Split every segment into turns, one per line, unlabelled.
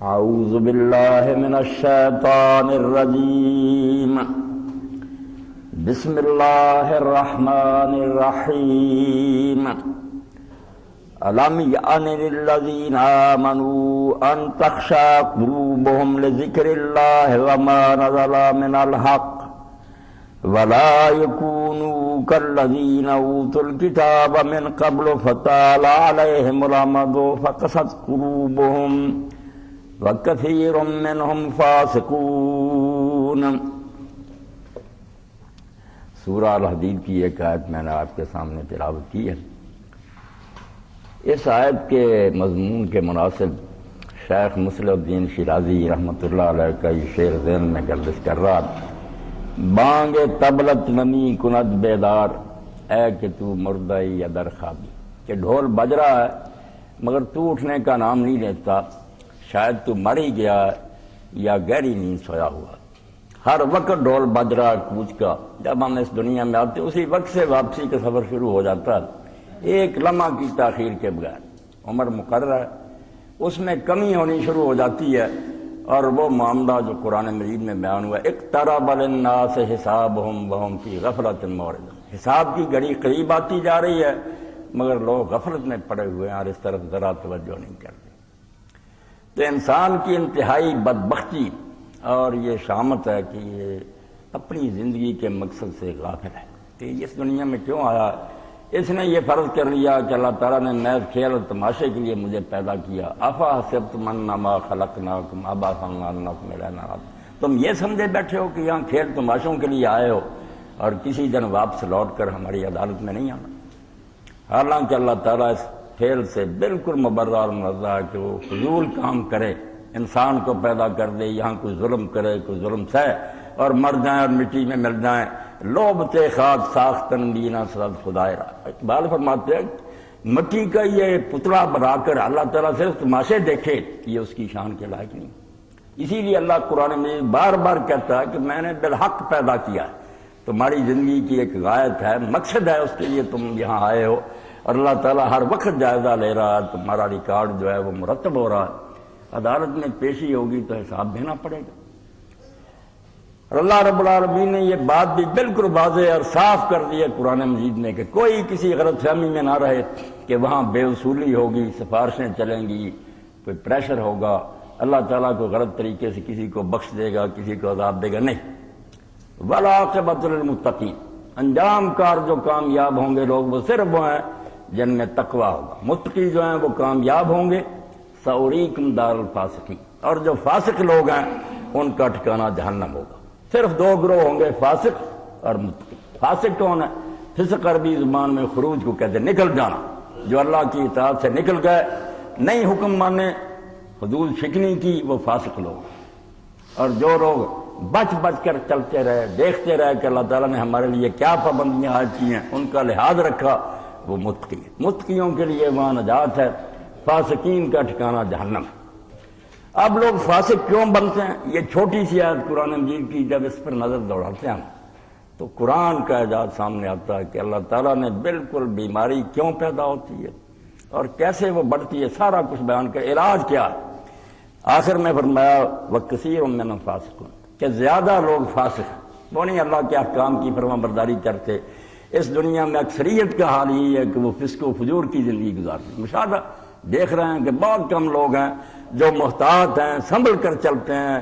اعوذ باللہ من الشیطان الرجیم بسم اللہ الرحمن الرحیم الم یعن للذین آمنوا ان تخشع قلوبهم لذکر اللہ وما نزل من الحق ولا يكونوا كالذين اوتوا الكتاب من قبل فطال عليهم الامد فقست قلوبهم وكثير منهم فاسقون۔ سورہ الحدید کی ایک آیت میں نے آپ کے سامنے تلاوت کی ہے۔ اس آیت کے مضمون کے مناسب شیخ مصلح الدین شیرازی رحمۃ اللہ علیہ کا یہ شعر ذہن میں گردش کر رہا تھا۔ بانگ طبلت نمی کند بیدار، اے کہ تو مردہ یا در خوابی، کہ ڈھول بج رہا ہے مگر تو اٹھنے کا نام نہیں لیتا، شاید تو مر ہی گیا یا گہری نیند سویا ہوا۔ ہر وقت ڈھول بج رہا کوچ کا، جب ہم اس دنیا میں آتے اسی وقت سے واپسی کا سفر شروع ہو جاتا ہے، ایک لمحہ کی تاخیر کے بغیر۔ عمر مقرر ہے، اس میں کمی ہونی شروع ہو جاتی ہے، اور وہ معاملہ جو قرآن مجید میں بیان ہوا ہے، اقترب للناس حسابهم وهم فی غفلۃ معرضون، حساب کی گھڑی قریب آتی جا رہی ہے مگر لوگ غفلت میں پڑے ہوئے ہیں اور اس طرف ذرا توجہ نہیں کرتے۔ تو انسان کی انتہائی بدبختی اور یہ شامت ہے کہ یہ اپنی زندگی کے مقصد سے غافل ہے کہ اس دنیا میں کیوں آیا ہے۔ اس نے یہ فرض کر لیا کہ اللہ تعالیٰ نے محض کھیل اور تماشے کے لیے مجھے پیدا کیا۔ افا حسبتم انما خلقناکم عبثا وانکم الینا لا ترجعون، تم یہ سمجھے بیٹھے ہو کہ یہاں کھیل تماشوں کے لیے آئے ہو اور کسی دن واپس لوٹ کر ہماری عدالت میں نہیں آنا۔ حالانکہ اللہ تعالیٰ اس کھیل سے بالکل مبرہ اور منزہ ہے کہ وہ فضول کام کرے، انسان کو پیدا کر دے، یہاں کوئی ظلم کرے، کوئی ظلم سہے اور مر جائیں اور مٹی میں مل جائیں۔ لوبتے خاک ساختن دینا صد خدائے را، اقبال فرماتے ہیں مٹی کا یہ پتلا بنا کر اللہ تعالیٰ صرف تماشے دیکھے، یہ اس کی شان کے لائق نہیں۔ اسی لیے اللہ قرآن میں بار بار کہتا ہے کہ میں نے بالحق پیدا کیا ہے، تمہاری زندگی کی ایک غایت ہے، مقصد ہے، اس کے لیے تم یہاں آئے ہو، اور اللہ تعالیٰ ہر وقت جائزہ لے رہا ہے، تمہارا ریکارڈ جو ہے وہ مرتب ہو رہا ہے، عدالت میں پیشی ہوگی تو حساب دینا پڑے گا۔ اور اللہ رب العالمین نے یہ بات بھی بالکل واضح اور صاف کر دی ہے قرآن مجید میں کہ کوئی کسی غلط فہمی میں نہ رہے کہ وہاں بے اصولی ہوگی، سفارشیں چلیں گی، کوئی پریشر ہوگا، اللہ تعالیٰ کو غلط طریقے سے کسی کو بخش دے گا، کسی کو عذاب دے گا، نہیں۔ وَالْعَاقِبَةُ لِلْمُتَّقِينَ، انجام کار جو کامیاب ہوں گے لوگ وہ صرف وہ ہیں جن میں تقویٰ ہوگا، متقی جو ہیں وہ کامیاب ہوں گے۔ سَأُرِيكُمْ دَارَ الْفَاسِقِينَ، اور جو فاسق لوگ ہیں ان کا ٹھکانہ جہنم ہوگا۔ صرف دو گروہ ہوں گے، فاسق اور متقی۔ فاسق کون ہے؟ فسق عربی زبان میں خروج کو کہتے ہیں، نکل جانا، جو اللہ کی اطاعت سے نکل گئے، نہیں حکم مانے، حدود شکنی کی، وہ فاسق لوگ۔ اور جو لوگ بچ بچ کر چلتے رہے، دیکھتے رہے کہ اللہ تعالیٰ نے ہمارے لیے کیا پابندیاں عائد کی ہیں، ان کا لحاظ رکھا، وہ متقی ہے۔ متقیوں کے لیے وہاں نجات ہے، فاسقین کا ٹھکانہ جہنم ہے۔ اب لوگ فاسق کیوں بنتے ہیں؟ یہ چھوٹی سی آیت قرآن مجید کی جب اس پر نظر دوڑاتے ہیں تو قرآن کا اعجاز سامنے آتا ہے کہ اللہ تعالیٰ نے بالکل بیماری کیوں پیدا ہوتی ہے اور کیسے وہ بڑھتی ہے، سارا کچھ بیان کر، علاج کیا ہے۔ آخر میں فرمایا وَكَثِيرٌ مِّنْهُمْ فَاسِقُونَ، کہ زیادہ لوگ فاسق ہیں، وہ نہیں اللہ کے احکام کی فرما برداری کرتے۔ اس دنیا میں اکثریت کا حال یہی ہے کہ وہ فسق و فجور کی زندگی گزارتے۔ مشاہدہ دیکھ رہے ہیں کہ بہت کم لوگ ہیں جو محتاط ہیں، سنبھل کر چلتے ہیں،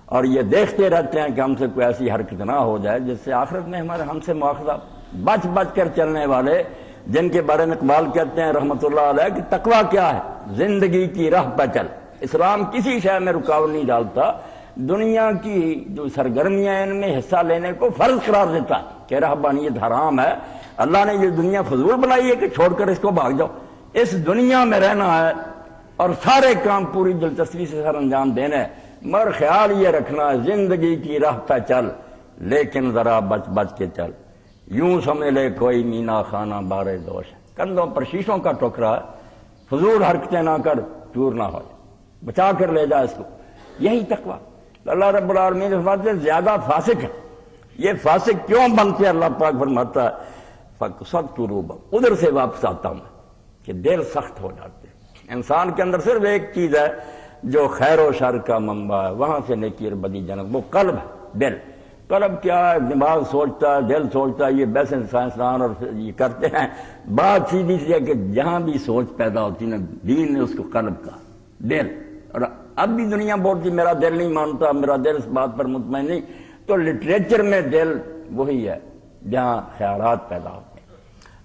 اور یہ دیکھتے رہتے ہیں کہ ہم سے کوئی ایسی حرکت نہ ہو جائے جس سے آخرت میں ہم سے مواخذہ۔ بچ بچ کر چلنے والے جن کے بارے میں اقبال کہتے ہیں رحمۃ اللہ علیہ کہ تقویٰ کیا ہے؟ زندگی کی راہ پہ چل۔ اسلام کسی شے میں رکاوٹ نہیں ڈالتا، دنیا کی جو سرگرمیاں ہیں ان میں حصہ لینے کو فرض قرار دیتا ہے کہ رہبانیت حرام ہے، اللہ نے یہ دنیا فضول بنائی ہے کہ چھوڑ کر اس کو بھاگ جاؤ۔ اس دنیا میں رہنا ہے اور سارے کام پوری دلچسپی سے سر انجام دینا ہے، مگر خیال یہ رکھنا ہے زندگی کی راہ پہ چل، لیکن ذرا بچ بچ کے چل، یوں سمجھ لے کوئی مینا خانہ بارے دوش ہے، کندھوں پر شیشوں کا ٹوکرا ہے، فضول حرکتیں نہ کر، چور نہ ہو جائے، بچا کر لے جا اس کو۔ یہی تقویٰ اللہ رب العالمین فرماتے ہیں زیادہ فاسق ہے۔ یہ فاسق کیوں بنتے ہیں؟ اللہ پاک فرماتا ہے فَقَسَتْ قُلُوبُهُمْ، ادھر سے واپس آتا ہوں کہ دل سخت ہو جاتے ہیں۔ انسان کے اندر صرف ایک چیز ہے، جو خیر و شر کا منبع ہے، وہاں سے نیکی اور بدی جنم، وہ قلب ہے، دل۔ قلب کیا ہے؟ دماغ سوچتا ہے، دل سوچتا ہے، یہ ویسے سائنسدان اور یہ کرتے ہیں۔ بات سیدھی سی ہے کہ جہاں بھی سوچ پیدا ہوتی ہے نا، دین نے اس کو قلب کا، دل۔ اور اب بھی دنیا بولتی میرا دل نہیں مانتا، میرا دل اس بات پر مطمئن نہیں، تو لٹریچر میں دل وہی ہے جہاں خیالات پیدا ہوتے ہیں۔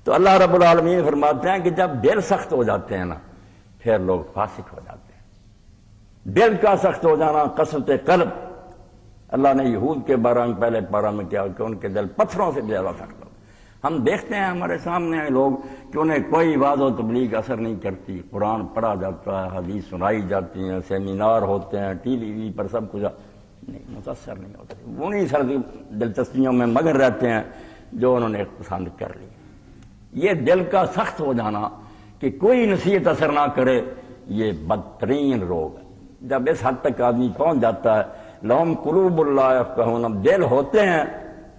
تو اللہ رب العالمین فرماتے ہیں کہ جب دل سخت ہو جاتے ہیں نا، پھر لوگ فاسق ہو جاتے ہیں۔ دل کا سخت ہو جانا، قسوت قلب۔ اللہ نے یہود کے بارے میں پہلے پارہ میں کیا کہ ان کے دل پتھروں سے زیادہ سخت ہو۔ ہم دیکھتے ہیں ہمارے سامنے ہیں لوگ کہ انہیں کوئی واعظ و تبلیغ اثر نہیں کرتی، قرآن پڑھا جاتا ہے، حدیث سنائی جاتی ہیں، سیمینار ہوتے ہیں، ٹی وی پر سب کچھ نہیں، متاثر نہیں ہوتے۔ انہیں سردی دلچسپیوں میں مگن رہتے ہیں جو انہوں نے پسند کر لی۔ یہ دل کا سخت ہو جانا کہ کوئی نصیحت اثر نہ کرے، یہ بدترین روگ ہے۔ جب اس حد تک آدمی پہنچ جاتا ہے، لہم قلوب لا یفقہون، دل ہوتے ہیں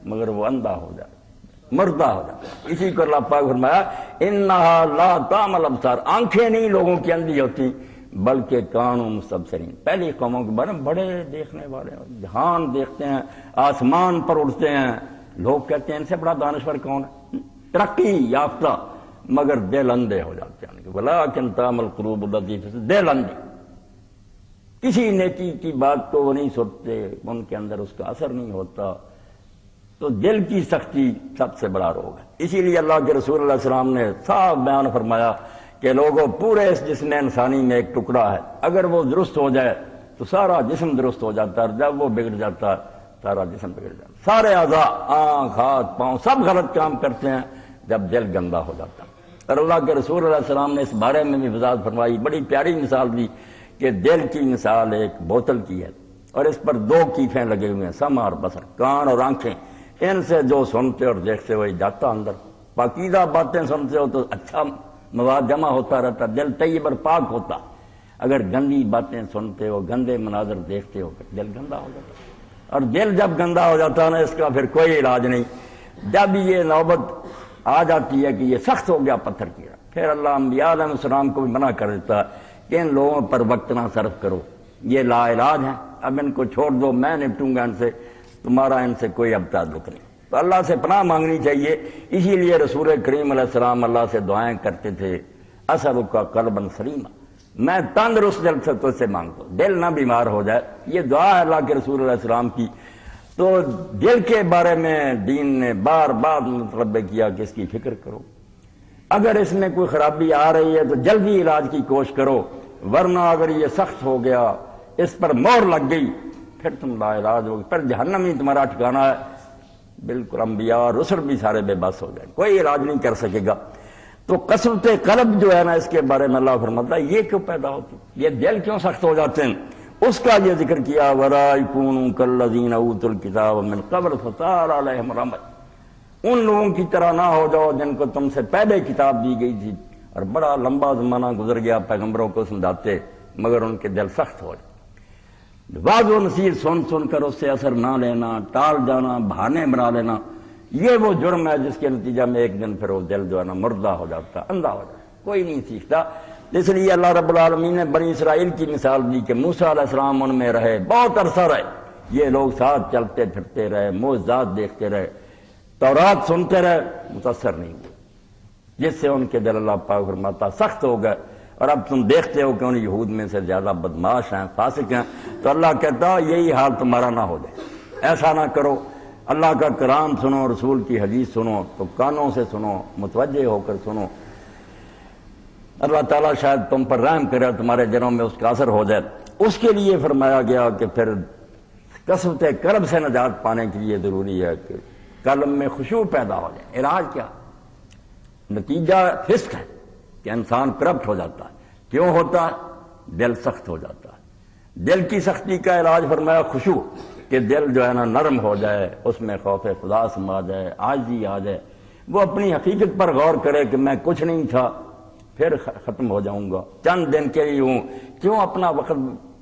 مگر وہ اندھا ہو جاتا، مردہ ہو جاتا ہے۔ اسی کو اللہ پاک فرمایا انہا لا تعمل الابصار، آنکھیں نہیں لوگوں کی اندھی ہوتی بلکہ کانوا مستبصرین۔ پہلی قوموں کے بارے میں بڑے دیکھنے والے ہیں، جہان دیکھتے ہیں، آسمان پر اڑتے ہیں، لوگ کہتے ہیں ان سے بڑا دانشور کون ہے، ترقی یافتہ، مگر دل اندھے ہو جاتے ہیں۔ ولکن تعمل القلوب التي في الصدور، دل اندھے، کسی نیکی کی بات کو وہ نہیں سنتے، ان کے اندر اس کا اثر نہیں ہوتا۔ تو دل کی سختی سب سے بڑا روگ ہے۔ اسی لیے اللہ کے رسول علیہ السلام نے صاف بیان فرمایا کہ لوگوں پورے اس جسم انسانی میں ایک ٹکڑا ہے، اگر وہ درست ہو جائے تو سارا جسم درست ہو جاتا ہے، اور جب وہ بگڑ جاتا ہے سارا جسم بگڑ جاتا ہے۔ سارے اعضاء، آنکھ، ہاتھ، پاؤں سب غلط کام کرتے ہیں جب دل گندا ہو جاتا ہے۔ اور اللہ کے رسول علیہ السلام نے اس بارے میں بھی وضاحت فرمائی، بڑی پیاری مثال دی کہ دل کی مثال ایک بوتل کی ہے اور اس پر دو کیفیں لگے ہوئے ہیں، سمع اور بصر، کان اور آنکھیں۔ ان سے جو سنتے اور دیکھتے ہوئے جاتا اندر، پاکیزہ باتیں سنتے ہو تو اچھا مواد جمع ہوتا رہتا، دل طیب اور پاک ہوتا۔ اگر گندی باتیں سنتے ہو، گندے مناظر دیکھتے ہو، دل گندا ہو جاتا۔ اور دل جب گندا ہو جاتا ہے نا، اس کا پھر کوئی علاج نہیں۔ جب یہ نوبت آ جاتی ہے کہ یہ سخت ہو گیا پتھر کی، پھر اللہ انبیاء علیہ السلام کو بھی منع کر دیتا کہ ان لوگوں پر وقت نہ صرف کرو، یہ لا علاج ہیں، اب ان کو چھوڑ دو، میں نپٹوں گا ان سے، تمہارا ان سے کوئی اب تعلق نہیں۔ تو اللہ سے پناہ مانگنی چاہیے۔ اسی لیے رسول کریم علیہ السلام اللہ سے دعائیں کرتے تھے، اسألک قلبا سلیما، میں تندرست دل سے تجھ سے مانگتا ہوں، دل نہ بیمار ہو جائے۔ یہ دعا ہے اللہ کے رسول علیہ السلام کی۔ تو دل کے بارے میں دین نے بار بار مطلب کیا کہ اس کی فکر کرو، اگر اس میں کوئی خرابی آ رہی ہے تو جلدی علاج کی کوشش کرو، ورنہ اگر یہ سخت ہو گیا، اس پر مہر لگ گئی، پھر تم لا علاج ہوگی، پھر جہنم ہی تمہارا ٹھکانہ ہے۔ بالکل انبیاء اور رسل بھی سارے بے بس ہو جائیں، کوئی علاج نہیں کر سکے گا۔ تو قسوت قلب جو ہے نا، اس کے بارے میں اللہ فرماتا ہے یہ کیوں پیدا ہوتی، یہ دل کیوں سخت ہو جاتے ہیں، اس کا یہ ذکر کیا وَلَا يَكُونُوا كَالَّذِينَ أُوتُوا الْكِتَابَ مِنْ قَبْلُ فَطَالَ عَلَيْهِمُ الْأَمَدُ، ان لوگوں کی طرح نہ ہو جاؤ جن کو تم سے پہلے کتاب دی گئی تھی اور بڑا لمبا زمانہ گزر گیا پیغمبروں کو سمجھاتے، مگر ان کے دل سخت ہو جائے۔ واضح و نصیحت سن سن کر اس سے اثر نہ لینا، ٹال جانا، بہانے بنا لینا، یہ وہ جرم ہے جس کے نتیجہ میں ایک دن پھر وہ دل جو ہے نا مردہ ہو جاتا، اندھا ہو جاتا، کوئی نہیں سیکھتا۔ اس لیے اللہ رب العالمین نے بنی اسرائیل کی مثال دی کہ موسیٰ علیہ السلام ان میں رہے، بہت عرصہ رہے، یہ لوگ ساتھ چلتے پھرتے رہے، معجزات دیکھتے رہے، تورات سنتے رہے، متاثر نہیں ہوئے، جس سے ان کے دل اللہ پاک فرماتا سخت ہو گئے۔ اور اب تم دیکھتے ہو کہ ان یہود میں سے زیادہ بدماش ہیں، فاسق ہیں، تو اللہ کہتا یہی حال تمہارا نہ ہو جائے، ایسا نہ کرو۔ اللہ کا کلام سنو، رسول کی حدیث سنو تو کانوں سے سنو، متوجہ ہو کر سنو، اللہ تعالیٰ شاید تم پر رحم کرے، تمہارے دلوں میں اس کا اثر ہو جائے۔ اس کے لیے فرمایا گیا کہ پھر قسوت قلب سے نجات پانے کے لیے ضروری ہے کہ قلب میں خشوع پیدا ہو جائے۔ علاج کیا؟ نتیجہ فسق ہے کہ انسان کرپٹ ہو جاتا ہے۔ کیوں ہوتا ہے؟ دل سخت ہو جاتا ہے۔ دل کی سختی کا علاج فرمایا خشوع، کہ دل جو ہے نا نرم ہو جائے، اس میں خوف خدا سما جائے، عاجزی آ جائے، وہ اپنی حقیقت پر غور کرے کہ میں کچھ نہیں تھا، پھر ختم ہو جاؤں گا، چند دن کے لیے ہوں، کیوں اپنا وقت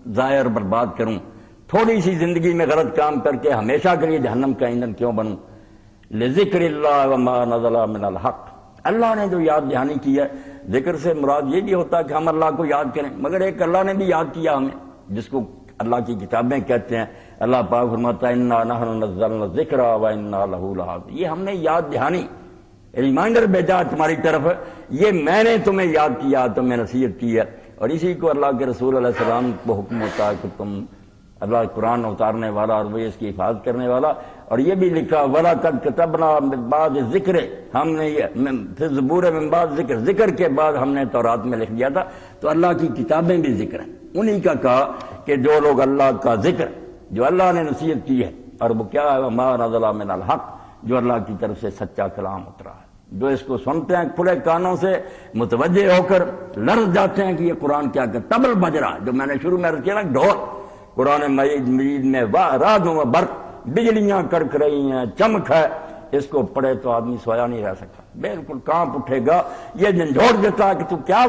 ضائع اور برباد کروں، تھوڑی سی زندگی میں غلط کام کر کے ہمیشہ کے لیے جہنم کا ایندھن کیوں بنوں۔ لذکر اللہ وما نزل من الحق، اللہ نے جو یاد دہانی کی ہے، ذکر سے مراد یہ بھی ہوتا ہے کہ ہم اللہ کو یاد کریں، مگر ایک اللہ نے بھی یاد کیا ہمیں، جس کو اللہ کی کتابیں کہتے ہیں. اللہ پاک فرماتا ہے انا نحن نزلنا الذکر وانا لہ لحافظون. یہ ہم نے یاد دہانی ریمائنڈر بھیجا تمہاری طرف، یہ میں نے تمہیں یاد کیا، تمہیں نصیحت کی ہے. اور اسی کو اللہ کے رسول علیہ السلام کو حکم ہوتا ہے کہ تم اللہ قرآن اتارنے والا اور وہ اس کی حفاظت کرنے والا. اور یہ بھی لکھا وَلَقَدْ كَتَبْنَا مِن بَعْدِ الذِّكْرِ، ہم نے یہ پھر زبور من بعد ذکر، ذکر کے بعد ہم نے تورات میں لکھ دیا تھا. تو اللہ کی کتابیں بھی ذکر ہیں. انہی کا کہا کہ جو لوگ اللہ کا ذکر، جو اللہ نے نصیحت کی ہے، اور وہ کیا ہے وَمَا نَزَلَ مِنَ الْحَقِّ، جو اللہ کی طرف سے سچا کلام اترا ہے، جو اس کو سنتے ہیں کھلے کانوں سے متوجہ ہو کر لرز جاتے ہیں کہ یہ قرآن کیا کہ طبل بج رہا ہے. جو میں نے شروع میں کیا نا ڈھول، قرآن مجید میں رعد و برق، بجلیاں کڑک رہی ہیں، چمک ہے، اس کو پڑھے تو آدمی سویا نہیں رہ سکتا، بالکل کانپ اٹھے گا. یہ جھنجھوڑ دیتا ہے کہ تو کیا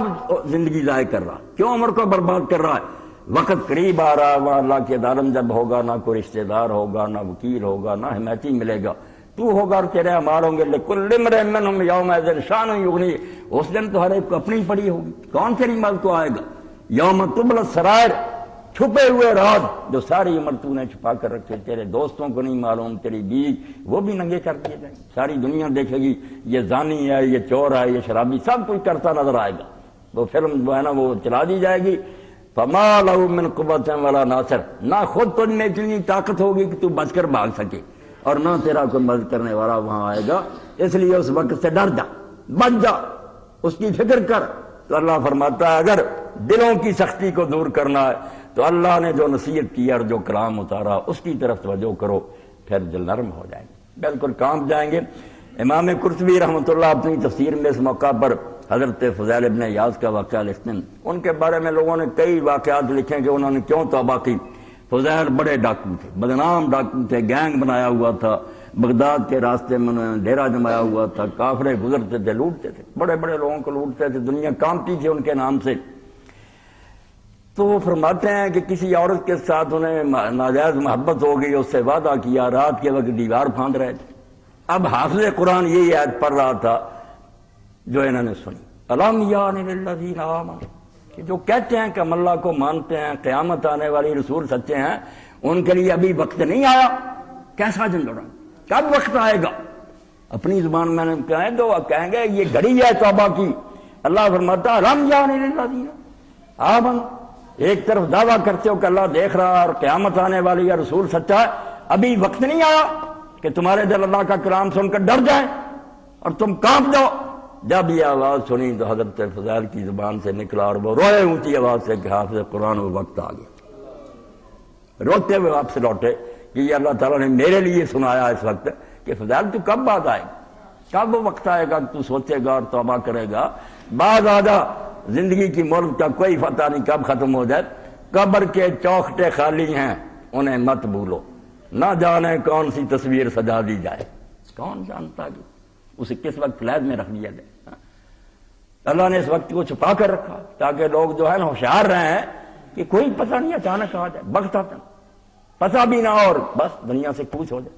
زندگی ضائع کر رہا، کیوں عمر کو برباد کر رہا ہے. وقت قریب آ رہا ہے، وہ اللہ کے عالم جب ہوگا، نہ کوئی رشتہ دار ہوگا، نہ وکیل ہوگا، نہ حمایتی ملے گا، تو ہوگا اور تیرے اعمال ہوں گے. لِكُلِّ امْرِئٍ مِّنْهُمْ يَوْمَئِذٍ شَأْنٌ يُغْنِيهِ. اس دن تو ہر ایک کو اپنی پڑی ہوگی، کون تیری مدد کو آئے گا. یوم تبلی السرائر، چھپے ہوئے راز جو ساری عمر تو نے چھپا کر رکھے، تیرے دوستوں کو نہیں معلوم، تیری بیوی، وہ بھی ننگے کر دیے جائیں. ساری دنیا دیکھے گی یہ زانی ہے، یہ چور ہے، یہ شرابی، سب کچھ کرتا نظر آئے گا. وہ فلم جو ہے نا وہ چلا دی جائے گی. فَمَا لَهُ مِنْ قُوَّةٍ وَلَا نَاصِرٍ، نہ خود تجھ میں اتنی طاقت ہوگی کہ تو بچ کر بھاگ سکے، اور نہ تیرا کوئی مدد کرنے والا وہاں آئے گا. اس لیے اس وقت سے ڈر جا، بچ جا، اس کی فکر کر. تو اللہ فرماتا ہے اگر دلوں کی سختی کو دور کرنا ہے تو اللہ نے جو نصیحت کی اور جو کلام اتارا اس کی طرف توجہ کرو، پھر دل نرم ہو جائیں گے، بالکل کانپ جائیں گے. امام قرطبی رحمۃ اللہ اپنی تفسیر میں اس موقع پر حضرت فضیل ابن عیاض کا واقعہ لکھتے ہیں. ان کے بارے میں لوگوں نے کئی واقعات لکھے کہ انہوں نے کیوں توبہ کی. فضیل بڑے ڈاکو تھے، بدنام ڈاکو تھے، گینگ بنایا ہوا تھا، بغداد کے راستے میں انہوں نے ڈیرا جمایا ہوا تھا، کافرے گزرتے تھے، لوٹتے تھے، بڑے بڑے لوگوں کو لوٹتے تھے، دنیا کانپتی تھی ان کے نام سے. تو وہ فرماتے ہیں کہ کسی عورت کے ساتھ انہیں ناجائز محبت ہو گئی، اس سے وعدہ کیا، رات کے وقت دیوار پھاند رہے تھے. اب حافظ قرآن یہی آیت پڑھ رہا تھا جو انہوں نے سنی، الم یان للذین آمنوا، کہ جو کہتے ہیں کہ ہم اللہ کو مانتے ہیں، قیامت آنے والی، رسول سچے ہیں، ان کے لیے ابھی وقت نہیں آیا. کیسا جھنجھوڑا، کب وقت آئے گا؟ اپنی زبان میں نے کہا تو کہیں گے یہ گھڑی ہے توبہ کی. اللہ فرماتا ہے الم یان للذین آمنوا، ایک طرف دعویٰ کرتے ہو کہ اللہ دیکھ رہا اور قیامت آنے والی ہے، رسول سچا ہے، ابھی وقت نہیں آیا کہ تمہارے دل اللہ کا کلام سن کر ڈر جائیں اور تم کانپ جاؤ. جب یہ آواز سنی تو حضرت فضیل کی زبان سے نکلا اور وہ روئے اونچی آواز سے کہ حافظ قرآن وہ وقت آ گیا. روتے ہوئے واپس لوٹے کہ یہ اللہ تعالیٰ نے میرے لیے سنایا اس وقت کہ فضیل تو کب بعد آئے گا، کب وہ وقت آئے گا کہ تو سوچے گا اور توبہ کرے گا. بعد آدھا زندگی کی ملک کا کوئی فتح نہیں کب ختم ہو جائے. قبر کے چوکھٹے خالی ہیں انہیں مت بھولو، نہ جانے کون سی تصویر سجا دی جائے، کون جانتا کہ اسے کس وقت فلیٹ میں رکھ دیا جائے. اللہ نے اس وقت کو چھپا کر رکھا تاکہ لوگ جو ہے نا ہوشیار رہے ہیں کہ کوئی پتہ نہیں اچانک آ جائے، وقت آتا پتہ بھی نہ اور بس دنیا سے کوچ ہو جائے.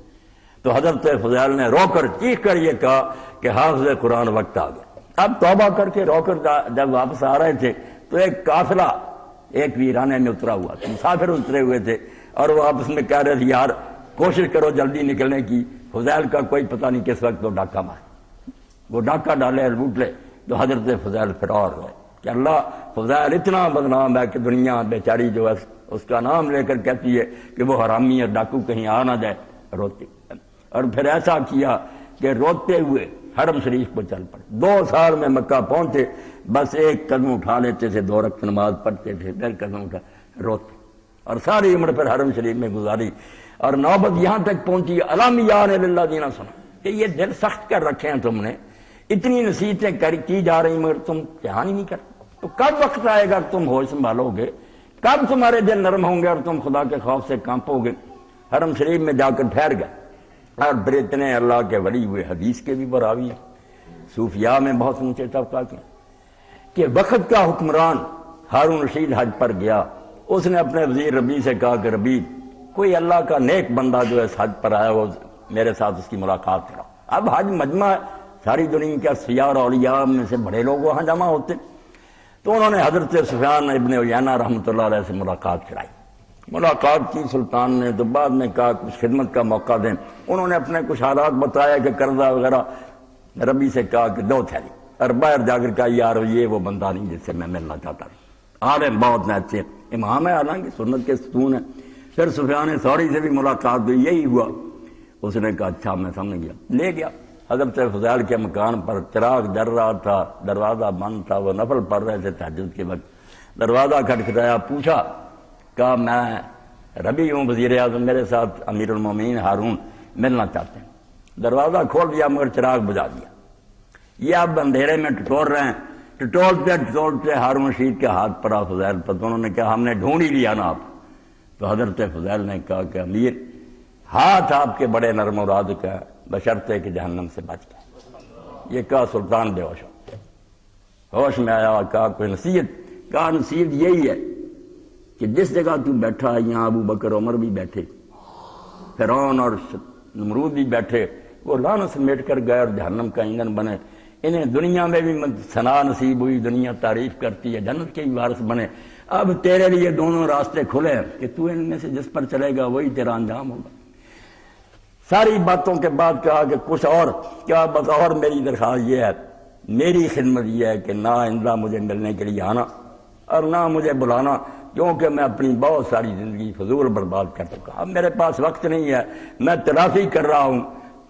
تو حضرت فضیل نے رو کر چیخ کر یہ کہا کہ حافظ قرآن وقت آ گیا. اب توبہ کر کے رو کر جب واپس آ رہے تھے تو ایک قافلہ ایک ویرانے میں اترا ہوا تھا، مسافر اترے ہوئے تھے اور وہ آپس میں کہہ رہے تھے یار کوشش کرو جلدی نکلنے کی، فضیل کا کوئی پتہ نہیں کس وقت وہ ڈاکہ مارے، وہ ڈاکہ ڈالے اور لوٹ لے. تو حضرت فضیل فرار ہوئے کہ اللہ فضیل اتنا بدنام ہے کہ دنیا بیچاری جو ہے اس کا نام لے کر کہتی ہے کہ وہ حرامی اور ڈاکو کہیں آ نہ جائے. روتے اور پھر ایسا کیا کہ روتے ہوئے حرم شریف کو چل پڑے. 2 سال میں مکہ پہنچے، بس ایک قدم اٹھا لیتے تھے، 2 رکعت نماز پڑھتے تھے، پھر قدم اٹھا روتے، اور ساری عمر پھر حرم شریف میں گزاری. اور نوبت یہاں تک پہنچی الم یان للذین سنا کہ یہ دل سخت کر رکھے ہیں تم نے، اتنی نصیحتیں کی جا رہی مگر تم دھیان ہی نہیں کرتے. تو کب وقت آئے گا تم ہوش سنبھالو گے، کب تمہارے دل نرم ہوں گے اور تم خدا کے خوف سے کانپو گے. حرم شریف میں جا کر ٹھہر گئے اور پھر اتنے اللہ کے ولی ہوئے، حدیث کے بھی براوی ہیں، صوفیاء میں بہت اونچے طبقہ کے، کہ وقت کا حکمران ہارون رشید حج پر گیا. اس نے اپنے وزیر ربیع سے کہا کہ ربیع کوئی اللہ کا نیک بندہ جو ہے حج پر آیا وہ میرے ساتھ اس کی ملاقات کرا. اب حج مجمع ساری دنیا کے سیاح اور اولیاء میں سے بڑے لوگ وہاں جمع ہوتے. تو انہوں نے حضرت سفیان ابن عیینہ رحمۃ اللہ علیہ سے ملاقات کرائی. ملاقات کی سلطان نے تو بعد میں کہا کچھ خدمت کا موقع دیں. انہوں نے اپنے کچھ حالات بتایا کہ قرضہ وغیرہ. ربی سے کہا کہ 2 تھیلی، اور باہر جا کر کہا یار یہ وہ بندہ نہیں جس سے میں ملنا چاہتا ہوں. عالم بہت اچھے امام ہے، حالانکہ سنت کے ستون ہے. پھر سفیان ثوری سے بھی ملاقات ہوئی، یہی ہوا. اس نے کہا اچھا میں سمجھ گیا، لے گیا. حضرت فضیل کے مکان پر چراغ جل رہا تھا، دروازہ بند تھا، وہ نفل پڑھ رہے تھے تہجد کے وقت. دروازہ کھٹکھٹایا، پوچھا، کہا میں ربی ہوں، وزیر اعظم میرے ساتھ امیر المومنین ہارون ملنا چاہتے ہیں. دروازہ کھول دیا مگر چراغ بجھا دیا. یہ اب اندھیرے میں ٹٹول رہے ہیں. ٹٹولتے ہارون رشید کے ہاتھ پڑا فضیل پر. تو انہوں نے کہا ہم نے ڈھونڈ ہی لیا نا آپ. تو حضرت فضیل نے کہا کہ امیر ہاتھ آپ کے بڑے نرم و نازک ہے، بشرطے کہ جہنم سے بچ گئے. یہ کہا سلطان بے ہوش ہو گیا. ہوش میں آیا، کہا کوئی نصیحت؟ کہا نصیحت یہی ہے کہ جس جگہ تو بیٹھا ہے یہاں ابو بکر عمر بھی بیٹھے، فرعون اور نمرود بھی بیٹھے، وہ لعنت سمیٹ کر گئے اور جہنم کا ایندھن بنے. انہیں دنیا میں بھی ثنا نصیب ہوئی، دنیا تعریف کرتی ہے، جنت کے بھی وارث بنے. اب تیرے لیے دونوں راستے کھلے ہیں کہ تو ان میں سے جس پر چلے گا وہی تیرا انجام ہوگا. ساری باتوں کے بعد کہا کہ کچھ اور کیا بطور میری درخواست یہ ہے، میری خدمت یہ ہے کہ نہ آئندہ مجھے ملنے کے لیے آنا اور نہ مجھے بلانا، کیونکہ میں اپنی بہت ساری زندگی فضول برباد کر چکا. اب میرے پاس وقت نہیں ہے، میں تلافی کر رہا ہوں،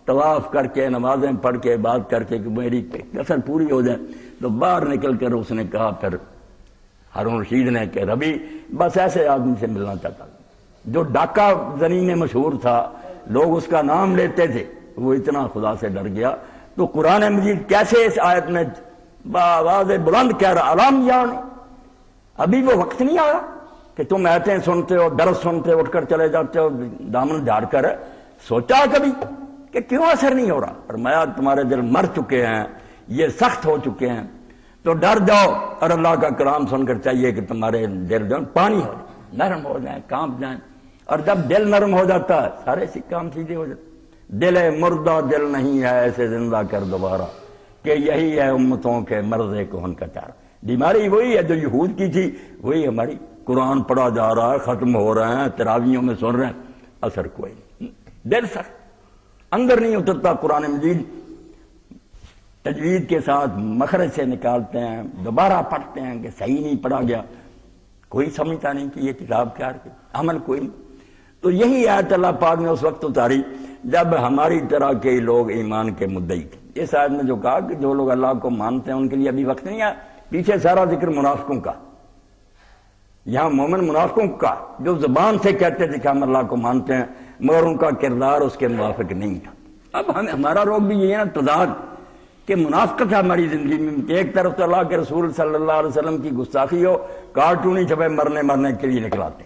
طواف کر کے نمازیں پڑھ کے بات کر کے کہ میری کسر پوری ہو جائے. تو باہر نکل کر اس نے کہا پھر ہارون رشید نے کہ ربی بس ایسے آدمی سے ملنا چاہتا جو ڈاکہ زنی میں مشہور تھا، لوگ اس کا نام لیتے تھے. وہ اتنا خدا سے ڈر گیا. تو قرآن مجید کیسے اس آیت میں بآواز بلند کہہ رہا علام یعنی ابھی وہ وقت نہیں آیا کہ تم آیتیں سنتے ہو، درس سنتے اٹھ کر چلے جاتے ہو دامن جھاڑ کر. سوچا کبھی کہ کیوں اثر نہیں ہو رہا؟ فرمایا تمہارے دل مر چکے ہیں، یہ سخت ہو چکے ہیں، تو ڈر جاؤ اور اللہ کا کلام سن کر چاہیے کہ تمہارے دل جو پانی ہو جائے، نرم ہو جائیں، کانپ جائیں. اور جب دل نرم ہو جاتا ہے سارے کام سیدھے ہو جاتے. دل مردہ دل نہیں ہے ایسے زندہ کر دوبارہ، کہ یہی ہے امتوں کے مرض کہن کا چارہ. بیماری وہی ہے جو یہود کی تھی، وہی ہماری. قرآن پڑھا جا رہا ہے، ختم ہو رہے ہیں، تراویحوں میں سن رہے ہیں، اثر کوئی نہیں. دل سخت، اندر نہیں اترتا. قرآن مجید تجوید کے ساتھ مخرج سے نکالتے ہیں، دوبارہ پڑھتے ہیں کہ صحیح نہیں پڑھا گیا. کوئی سمجھتا نہیں کہ یہ کتاب کیا ہے، عمل کوئی نہیں. تو یہی آیت اللہ پاک نے اس وقت اتاری جب ہماری طرح کے لوگ ایمان کے مدعی تھے. اس آیت میں جو کہا کہ جو لوگ اللہ کو مانتے ہیں ان کے لیے ابھی وقت نہیں ہے. پیچھے سارا ذکر منافقوں کا، یہاں مومن منافقوں کا جو زبان سے کہتے تھے کہ ہم اللہ کو مانتے ہیں مگر ان کا کردار اس کے موافق نہیں تھا. اب ہمارا روگ بھی یہ ہے نا، تضاد کہ منافقت ہے ہماری زندگی میں کہ ایک طرف تو اللہ کے رسول صلی اللہ علیہ وسلم کی گستاخی ہو، کارٹونی چھپے مرنے کے لیے نکلاتے،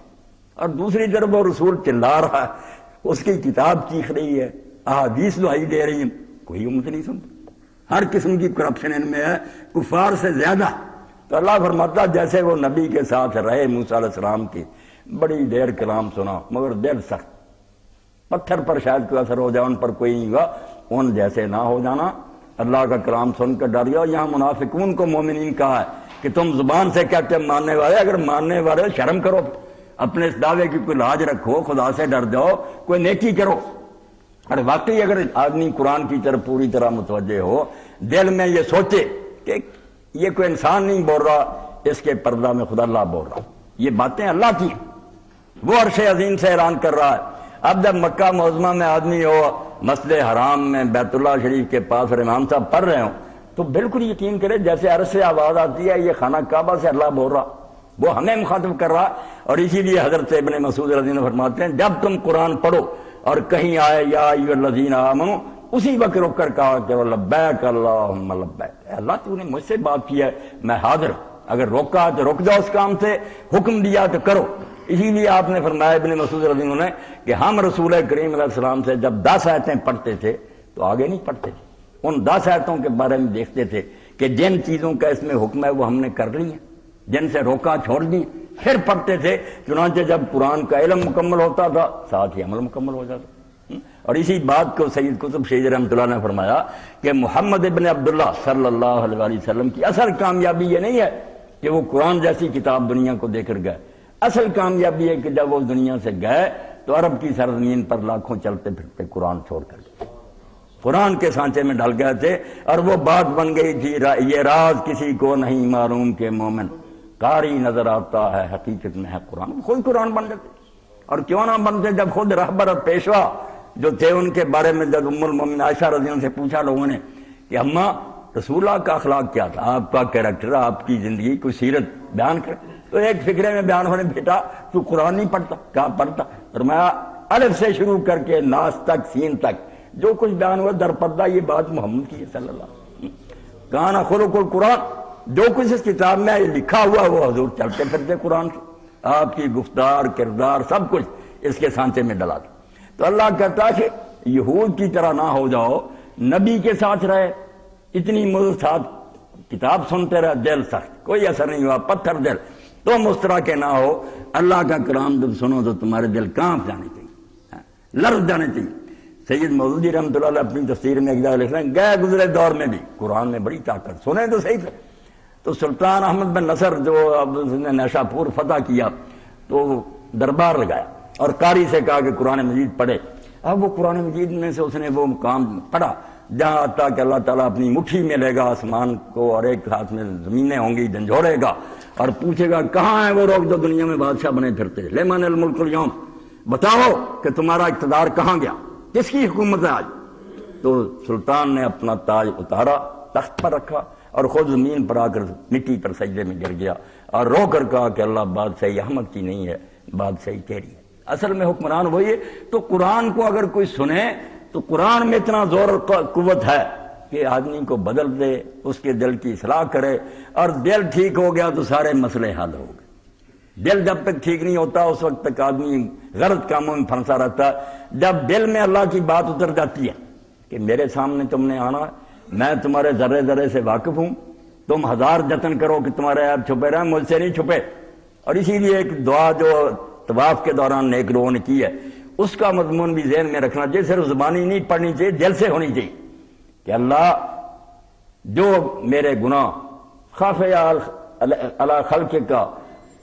اور دوسری طرف وہ رسول چلا رہا ہے، اس کی کتاب چیخ رہی ہے، احادیث دہائی دے رہی ہیں، کوئی امت نہیں سنتا. ہر قسم کی کرپشن ان میں ہے، کفار سے زیادہ. تو اللہ فرماتا جیسے وہ نبی کے ساتھ رہے موسیٰ علیہ السلام کی، بڑی دیر کلام سنا مگر دل سخت. پتھر پر شاید کوئی اثر ہو جائے، ان پر کوئی نہیں ہوا. ان جیسے نہ ہو جانا، اللہ کا کلام سن کر ڈر جاؤ. یہاں منافقون کو مومنین کہا ہے کہ تم زبان سے کہتے ماننے والے، اگر ماننے والے شرم کرو، اپنے اس دعوے کی کوئی لاج رکھو، خدا سے ڈر جاؤ، کوئی نیکی کرو. اور واقعی اگر آدمی قرآن کی طرف پوری طرح متوجہ ہو، دل میں یہ سوچے کہ یہ کوئی انسان نہیں بول رہا، اس کے پردہ میں خدا اللہ بول رہا، یہ باتیں اللہ کی، وہ عرش عظیم سے اعلان کر رہا ہے. اب جب مکہ معظمہ میں آدمی ہو، مسجد حرام میں بیت اللہ شریف کے پاس اور امام صاحب پڑھ رہے ہوں، تو بالکل یقین کرے جیسے عرش سے آواز آتی ہے، یہ خانہ کعبہ سے اللہ بول رہا، وہ ہمیں مخاطب کر رہا. اور اسی لیے حضرت ابن مسعود رضی اللہ عنہ فرماتے ہیں جب تم قرآن پڑھو اور کہیں آئے یا ایھا الذین آمنوا، اسی وقت رک کر کہا کہ لبیک اللہم لبیک، اللہ تو نے مجھ سے بات کی ہے، میں حاضر ہوں. اگر روکا تو رک جاؤ اس کام سے، حکم دیا تو کرو. اسی لیے آپ نے فرمایا ابن مسعود رضی اللہ عنہ نے کہ ہم رسول کریم علیہ السلام سے جب 10 آیتیں پڑھتے تھے تو آگے نہیں پڑھتے تھے. ان 10 آیتوں کے بارے میں دیکھتے تھے کہ جن چیزوں کا اس میں حکم ہے وہ ہم نے کر لی ہیں، جن سے روکا چھوڑ دی، پھر پڑھتے تھے. چنانچہ جب قرآن کا علم مکمل ہوتا تھا ساتھ ہی عمل مکمل ہو جاتا. اور اسی بات کو سید قطب شہید رحمۃ اللہ نے فرمایا کہ محمد ابن عبداللہ صلی اللہ علیہ وسلم کی اصل کامیابی یہ نہیں ہے کہ وہ قرآن جیسی کتاب دنیا کو دے کر گئے۔ اصل کامیابی ہے کہ جب وہ دنیا سے گئے تو عرب کی سرزمین پر لاکھوں چلتے پھرتے قرآن چھوڑ کر گئے، قرآن کے سانچے میں ڈل گئے تھے، اور وہ بات بن گئی تھی یہ راز کسی کو نہیں معلوم کہ مومن قاری نظر آتا ہے حقیقت میں ہے قرآن۔ خود قرآن بن جاتے، اور کیوں نہ بنتے جب خود رہبر اور پیشوا جو تھے ان کے بارے میں جب ام المومنین عائشہ رضی اللہ عنہا سے پوچھا لوگوں نے کہ اماں رسول اللہ کا اخلاق کیا تھا، آپ کا کیریکٹر، آپ کی زندگی کوئی سیرت بیان کر، تو ایک فکرے میں بیان ہونے بیٹا تو قرآن نہیں پڑھتا، کیا پڑھتا؟ فرمایا الف سے شروع کر کے ناس تک سین تک جو کچھ بیان ہوا در پردہ یہ بات محمد کی ہے صلی اللہ علیہ وسلم۔ کان خلق القرآن، جو کچھ اس کتاب میں لکھا ہوا وہ حضور چلتے پھرتے قرآن سے، آپ کی گفتار کردار سب کچھ اس کے سانچے میں ڈلا تھا۔ تو اللہ کہتا ہے کہ یہود کی طرح نہ ہو جاؤ، نبی کے ساتھ رہے، اتنی مدت ساتھ کتاب سنتے رہے، دل سخت کوئی اثر نہیں ہوا، پتھر دل، تم اس طرح کے نہ ہو۔ اللہ کا کلام جب سنو تو تمہارے دل کانپ جانے چاہیے، لرز جانے چاہیے۔ سید مودودی رحمۃ اللہ علیہ اپنی تفسیر میں ایک جگہ لکھ رہے ہیں گئے گزرے دور میں بھی قرآن میں بڑی طاقت، سنیں تو صحیح تھا۔ تو سلطان احمد بن نصر جو اب اس نے نیشا پور فتح کیا تو دربار لگایا اور قاری سے کہا کہ قرآن مجید پڑھے۔ اب وہ قرآن مجید میں سے اس نے وہ مقام پڑھا جہاں آتا کہ اللہ تعالیٰ اپنی مٹھی میں لے گا آسمان کو، اور ایک ہاتھ میں زمینیں ہوں گی، جھنجھوڑے گا اور پوچھے گا کہاں ہیں وہ لوگ جو دنیا میں بادشاہ بنے پھرتے، لمن الملک اليوم، بتاؤ کہ تمہارا اقتدار کہاں گیا، کس کی حکومت ہے آج؟ تو سلطان نے اپنا تاج اتارا، تخت پر رکھا اور خود زمین پر آ کر مٹی پر سجدے میں گر گیا اور رو کر کہا کہ اللہ بادشاہی احمد کی نہیں ہے، بادشاہی تیری ہے۔ اصل میں حکمران وہی ہے۔ تو قرآن کو اگر کوئی سنے تو قرآن میں اتنا زور اور قوت ہے کہ آدمی کو بدل دے، اس کے دل کی اصلاح کرے، اور دل ٹھیک ہو گیا تو سارے مسئلے حل ہو گئے۔ دل جب تک ٹھیک نہیں ہوتا اس وقت تک آدمی غلط کاموں میں پھنسا رہتا ہے۔ جب دل میں اللہ کی بات اتر جاتی ہے کہ میرے سامنے تم نے آنا، میں تمہارے ذرے ذرے سے واقف ہوں، تم ہزار جتن کرو کہ تمہارے عیب چھپے رہیں، مجھ سے نہیں چھپے۔ اور اسی لیے ایک دعا جو طواف کے دوران نیک لوگوں نے کی ہے اس کا مضمون بھی ذہن میں رکھنا چاہیے، صرف زبانی نہیں پڑھنی چاہیے، دل سے ہونی چاہیے کہ اللہ جو میرے گناہ خافیہ علی خلق کا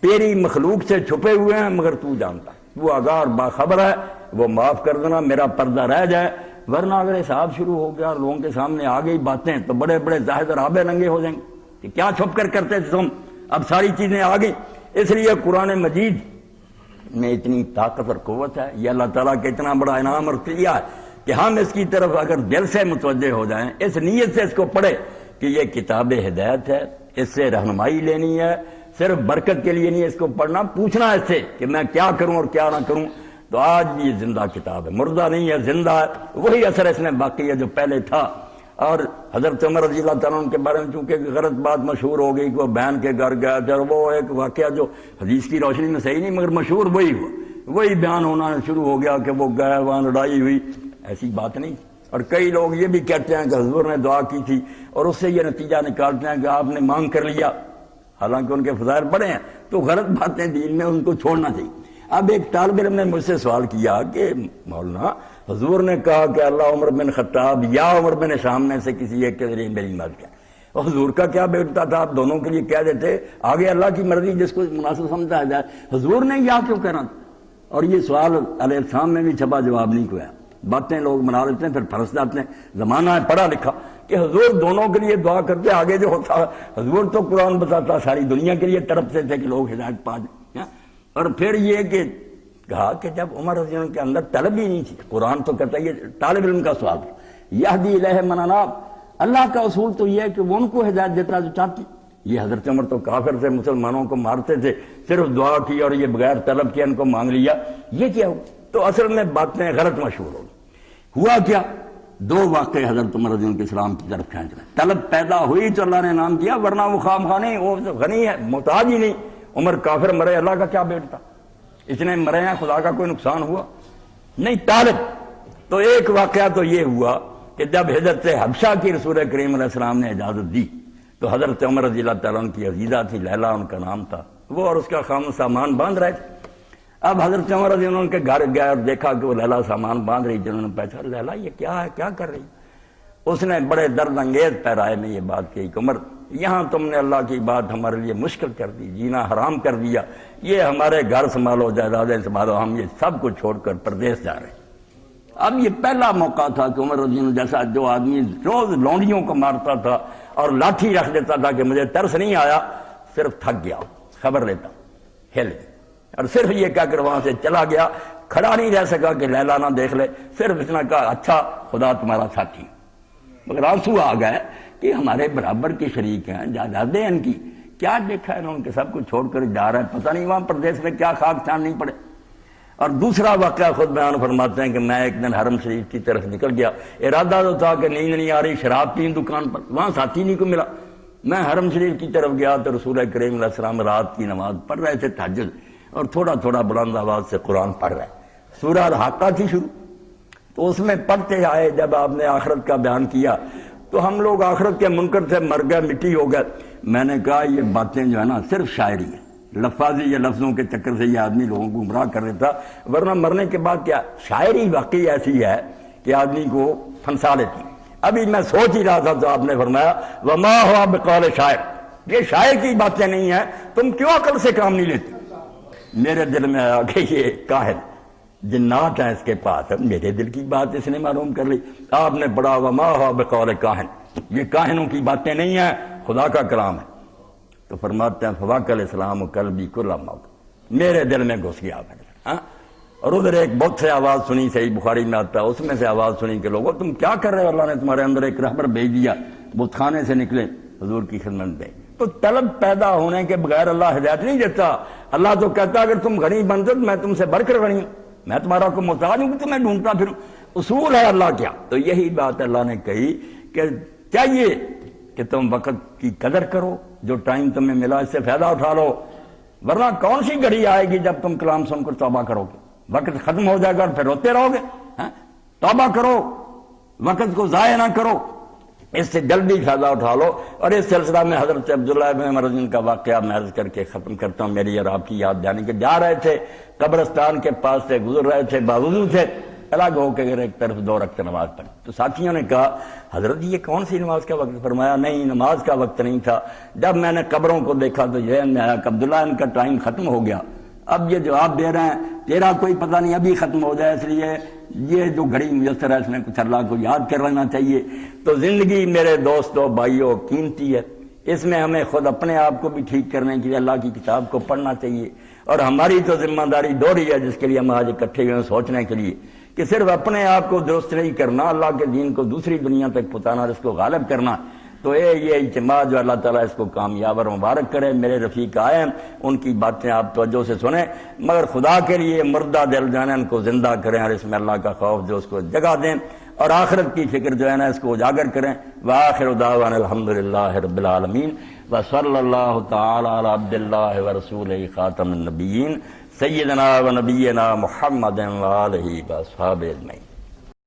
تیری مخلوق سے چھپے ہوئے ہیں مگر تو جانتا، وہ آگاہ اور باخبر ہے، وہ معاف کر دینا، میرا پردہ رہ جائے۔ ورنہ اگر حساب شروع ہو گیا اور لوگوں کے سامنے آ گئی باتیں تو بڑے بڑے زاہد اور آبے ننگے ہو جائیں گے کہ کیا چھپ کر کرتے تھے تم، اب ساری چیزیں آ گئی۔ اس لیے قرآن مجید میں اتنی طاقت اور قوت ہے، یہ اللہ تعالیٰ کا اتنا بڑا انعام اور عطیہ ہے کہ ہم اس کی طرف اگر دل سے متوجہ ہو جائیں، اس نیت سے اس کو پڑھے کہ یہ کتاب ہدایت ہے، اس سے رہنمائی لینی ہے، صرف برکت کے لیے نہیں اس کو پڑھنا، پوچھنا اس سے کہ میں کیا کروں اور کیا نہ کروں۔ تو آج بھی یہ زندہ کتاب ہے، مردہ نہیں ہے، زندہ ہے، وہی اثر اس میں باقی ہے جو پہلے تھا۔ اور حضرت عمر رضی اللہ تعالیٰ عنہ کے بارے میں چونکہ غلط بات مشہور ہو گئی کہ وہ بہن کے گھر گیا تھا، وہ ایک واقعہ جو حدیث کی روشنی میں صحیح نہیں مگر مشہور وہی ہوا، وہی بیان ہونا شروع ہو گیا کہ وہ گئے وہاں لڑائی ہوئی، ایسی بات نہیں۔ اور کئی لوگ یہ بھی کہتے ہیں کہ حضور نے دعا کی تھی اور اس سے یہ نتیجہ نکالتے ہیں کہ آپ نے مانگ کر لیا، حالانکہ ان کے فضائل بڑے ہیں۔ تو غلط باتیں دین میں ان کو چھوڑنا چاہیے۔ اب ایک طالب علم نے مجھ سے سوال کیا کہ مولانا حضور نے کہا کہ اللہ عمر بن خطاب یا عمر بن شام میں سے کسی ایک کے ذریعے میری مدد کرے، اور حضور کا کیا بیٹتا تھا، آپ دونوں کے لیے کہہ دیتے، آگے اللہ کی مرضی جس کو مناسب سمجھا جائے، حضور نے یا کیوں کہنا تھا؟ اور یہ سوال علیہ السلام میں بھی چھپا جواب نہیں ہوا، باتیں لوگ بنا لیتے ہیں پھر پھنس جاتے ہیں۔ زمانہ ہے پڑھا لکھا کہ حضور دونوں کے لیے دعا کرتے، آگے جو ہوتا حضور تو قرآن بتاتا ساری دنیا کے لیے تڑپتے تھے کہ لوگ ہدایت پا جائیں۔ اور پھر یہ کہ کہا کہ جب عمر رضی اللہ عنہ کے اندر طلب ہی نہیں تھی، قرآن تو کہتا ہے یہ طالب علم کا سوال تھا، یہدی الیہ من اناب، اللہ کا اصول تو یہ ہے کہ وہ ان کو ہدایت دیتا جو چاہتی۔ یہ حضرت عمر تو کافر تھے، مسلمانوں کو مارتے تھے، صرف دعا کی اور یہ بغیر طلب کیا ان کو مانگ لیا، یہ کیا ہو؟ تو اصل میں باتیں غلط مشہور ہو گئی۔ ہوا کیا؟ دو واقعے حضرت عمر رضی اللہ عنہ کے اسلام کی طرف کھینچ رہے، طلب پیدا ہوئی تو اللہ نے انعام دیا، ورنہ وہ خام خواہ نہیں، وہ غنی ہے، محتاج ہی نہیں۔ عمر کافر مرے، اللہ کا کیا بیٹتا، اتنے مرے ہیں، خدا کا کوئی نقصان ہوا نہیں، طالب۔ تو ایک واقعہ تو یہ ہوا کہ جب حضرت حبشہ کی رسول کریم علیہ السلام نے اجازت دی تو حضرت عمر رضی اللہ تعالیٰ عنہ کی عزیزہ تھی، لیلا ان کا نام تھا، وہ اور اس کا خامن سامان باندھ رہے تھے۔ اب حضرت عمر رضی اللہ عنہ کے گھر گیا اور دیکھا کہ وہ لیلا سامان باندھ رہی، جنہوں نے پوچھا لیلا یہ کیا ہے، کیا کر رہی؟ اس نے بڑے درد انگیز پیرائے میں یہ بات کہی کہ عمر یہاں تم نے اللہ کی بات ہمارے لیے مشکل کر دی، جینا حرام کر دیا، یہ ہمارے گھر سنبھالو، جائیدادیں سنبھالو، ہم یہ سب کو چھوڑ کر پردیس جا رہے ہیں۔ اب یہ پہلا موقع تھا کہ عمر رضی اللہ جیسا جو آدمی روز لونڈیوں کو مارتا تھا اور لاٹھی رکھ دیتا تھا کہ مجھے ترس نہیں آیا، صرف تھک گیا، خبر لیتا، ہل گیا، اور صرف یہ کہہ کر وہاں سے چلا گیا، کھڑا نہیں رہ سکا کہ لیلا نہ دیکھ لے، صرف اس نے کہا اچھا خدا تمہارا ساتھی، مگر آنسو آ گئے کہ ہمارے برابر کے شریک ہیں، جائیدادیں ان کی، کیا دیکھا ہے ان کے، سب کو چھوڑ کر جا رہا ہے، پتہ نہیں وہاں پردیس میں کیا خاک چھاننی پڑے۔ اور دوسرا واقعہ خود بیان فرماتے ہیں کہ میں ایک دن حرم شریف کی طرف نکل گیا، ارادہ تو تھا کہ نیند نہیں آ رہی، شراب پین دکان پر، وہاں ساتھی نہیں کو ملا، میں حرم شریف کی طرف گیا تو رسول کریم علیہ السلام رات کی نماز پڑھ رہے تھے تہجد، اور تھوڑا تھوڑا بلند آواز سے قرآن پڑھ رہے، سورہ الحاقہ تھی شروع، تو اس میں پڑھتے آئے جب آپ نے آخرت کا بیان کیا تو ہم لوگ آخرت کے منکر سے مر گئے، مٹی ہو گئے۔ میں نے کہا یہ باتیں جو ہے نا صرف شاعری ہے، لفاظی یہ لفظوں کے چکر سے یہ آدمی لوگوں کو گمراہ کر دیتا، ورنہ مرنے کے بعد کیا شاعری واقعی ایسی ہے کہ آدمی کو پھنسا لیتی۔ ابھی میں سوچ ہی رہا تھا تو آپ نے فرمایا وما ہوا بقول شاعر، یہ شاعر کی باتیں نہیں ہیں، تم کیوں عقل سے کام نہیں لیتے؟ میرے دل میں آیا کہ یہ کاہن جنات ہیں اس کے پاس، میرے دل کی بات اس نے معلوم کر لی۔ آپ نے پڑھا وما ہوا بقول کاہن، یہ کاہنوں کی باتیں نہیں ہیں، خدا کا کلام ہے۔ تو فرماتے ہیں فواق علیہ السلام قلبی کل موت، میرے دل میں گھس گیا۔ اور ادھر ایک بہت سے آواز سنی، صحیح بخاری میں آتا ہے، اس میں سے آواز سنی کہ لوگوں تم کیا کر رہے ہو، اللہ نے تمہارے اندر ایک رہبر بھیج دیا، بت خانے سے نکلے حضور کی خدمت میں۔ تو طلب پیدا ہونے کے بغیر اللہ ہدایت نہیں دیتا، اللہ تو کہتا اگر تم غنی بنتے تو میں تم سے بڑھ کر غنی ہوں، میں تمہارا کو محتاج ہوں کہ تمہیں ڈھونڈتا پھروں، اصول ہے اللہ کیا۔ تو یہی بات اللہ نے کہی کہ چاہیے کہ تم وقت کی قدر کرو، جو ٹائم تمہیں ملا اس سے فائدہ اٹھا لو، ورنہ کون سی گھڑی آئے گی جب تم کلام سن کر توبہ کرو گے، وقت ختم ہو جائے گا اور پھر روتے رہو گے۔ توبہ کرو، وقت کو ضائع نہ کرو، اس سے جلدی فائدہ اٹھا لو۔ اور اس سلسلہ میں حضرت عبداللہ بن عمر کا واقعہ میں عرض کر کے ختم کرتا ہوں، میری اور آپ کی یاد دہانی کہ جا رہے تھے قبرستان کے پاس سے گزر رہے تھے، باوضو تھے، الگ ہو کے ایک طرف 2 رکعت نماز پڑھی، تو ساتھیوں نے کہا حضرت یہ کون سی نماز کا وقت؟ فرمایا نہیں نماز کا وقت نہیں تھا، جب میں نے قبروں کو دیکھا تو یہ میں آیا کہ عبداللہ ان کا ٹائم ختم ہو گیا، اب یہ جواب دے رہے ہیں تیرا کوئی پتہ نہیں ابھی ختم ہو جائے، اس لیے یہ جو گھڑی میسر ہے اس میں کچھ اللہ کو یاد کر لینا چاہیے۔ تو زندگی میرے دوستوں بھائیوں قیمتی ہے، اس میں ہمیں خود اپنے آپ کو بھی ٹھیک کرنے کے لیے اللہ کی کتاب کو پڑھنا چاہیے، اور ہماری تو ذمہ داری دوہری ہے جس کے لیے ہم آج اکٹھے ہوئے ہیں سوچنے کے لیے کہ صرف اپنے آپ کو درست نہیں کرنا، اللہ کے دین کو دوسری دنیا تک پہنچانا اور اس کو غالب کرنا۔ تو یہ اجتماع جو اللہ تعالیٰ اس کو کامیاب اور مبارک کرے۔ میرے رفیق آئے ہیں، ان کی باتیں آپ توجہ سے سنیں، مگر خدا کے لیے مردہ دل جو ہے نا ان کو زندہ کریں، اور اس میں اللہ کا خوف جو اس کو جگہ دیں، اور آخرت کی فکر جو ہے نا اس کو اجاگر کریں۔ وآخر دعوانا الحمدللہ رب العالمین، وصلی اللہ تعالی علی عبد اللہ ورسولہ خاتم النبیین سیدنا و نبینا محمد و آلہ و اصحابہ اجمعین۔